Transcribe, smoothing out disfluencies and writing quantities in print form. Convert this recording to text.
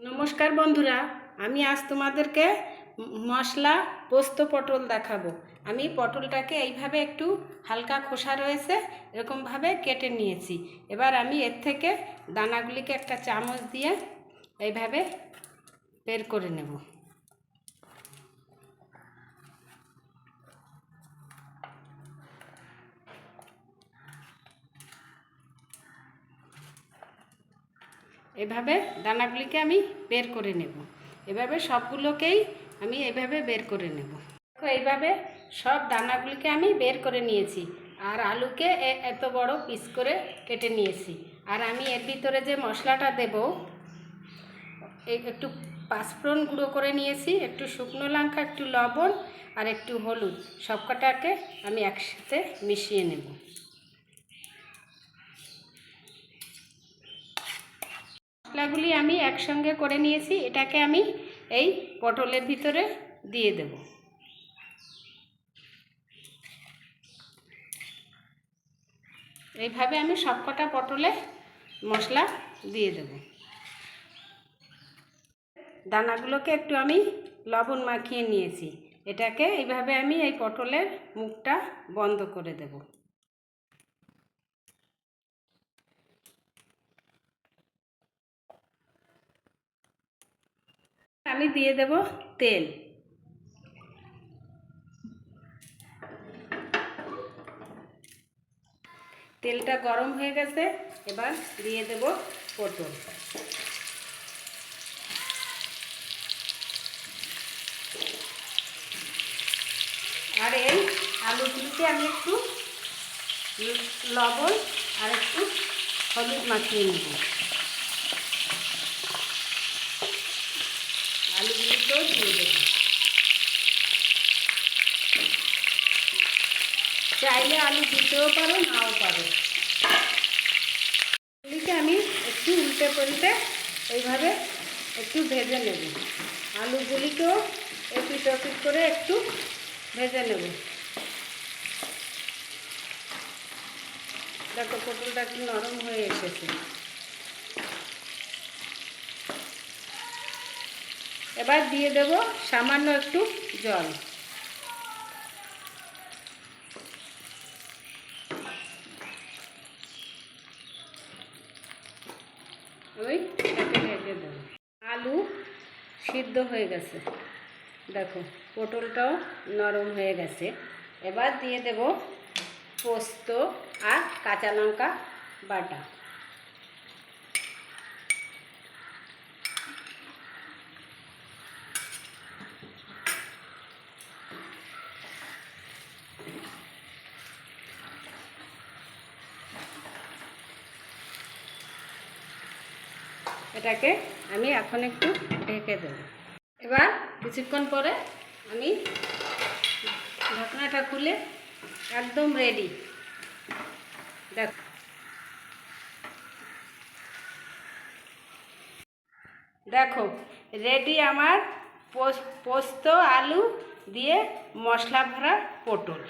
নমস্কার বন্ধুরা, আমি আজ তোমাদেরকে মশলা পোস্ত পটল দেখাবো। আমি পটলটাকে এইভাবে একটু হালকা খোসা রয়েছে এরকমভাবে কেটে নিয়েছি। এবার আমি এর থেকে দানাগুলিকে একটা চামচ দিয়ে এইভাবে বের করে নেব। এভাবে দানাগুলিকে আমি বের করে নেব। এভাবে সবগুলোকেই আমি এভাবে বের করে নেব। দেখো, এইভাবে সব দানাগুলিকে আমি বের করে নিয়েছি। আর আলুকে এত বড় পিস করে কেটে নিয়েছি। আর আমি এর ভিতরে যে মশলাটা দেব, একটু পাঁচফোড়ন গুঁড়ো করে নিয়েছি, একটু শুকনো লঙ্কা, একটু লবণ আর একটু হলুদ, সবকটাকে আমি একসাথে মিশিয়ে নেব। মশলাগুলি আমি একসঙ্গে করে নিয়েছি। এটাকে আমি এই পটলের ভিতরে দিয়ে দেব। এইভাবে আমি সবকটা পটলে মশলা দিয়ে দেব। দানাগুলোকে একটু আমি লবণ মাখিয়ে নিয়েছি। এটাকে এইভাবে আমি এই পটলের মুখটা বন্ধ করে দেব। আমি দিয়ে দেব তেল। তেলটা গরম হয়ে গেছে, এবার দিয়ে দেব পটল। আর এই আলুগুলিকে আমি একটু লবণ আর একটু হলুদ মাখিয়ে নেব। আলুগুলিকেও দিয়ে দেব। চাইলে আলু দিতেও পারো, নাও পারো। এগুলিকে আমি একটু উল্টে পাল্টে এইভাবে একটু ভেজে নেব। আলুগুলিকেও এপিট ওপিট করে একটু ভেজে নেব। দেখো, পটলটা একটু নরম হয়ে এসেছে। এবার দিয়ে দেব সামান্য একটু জল। এটাকে ঢেকে দেব। আলু সিদ্ধ হয়ে গেছে, দেখো পটলটাও নরম হয়ে গেছে। এবার দিয়ে দেব পোস্ত আর কাঁচা লঙ্কা বাটা। এটাকে আমি এখন একটু ঢেকে দেব। এবার কিছুক্ষণ পরে আমি ঢাকনাটা খুলে একদম রেডি। দেখো রেডি আমার পোস্ত আলু দিয়ে মশলা ভরা পটল।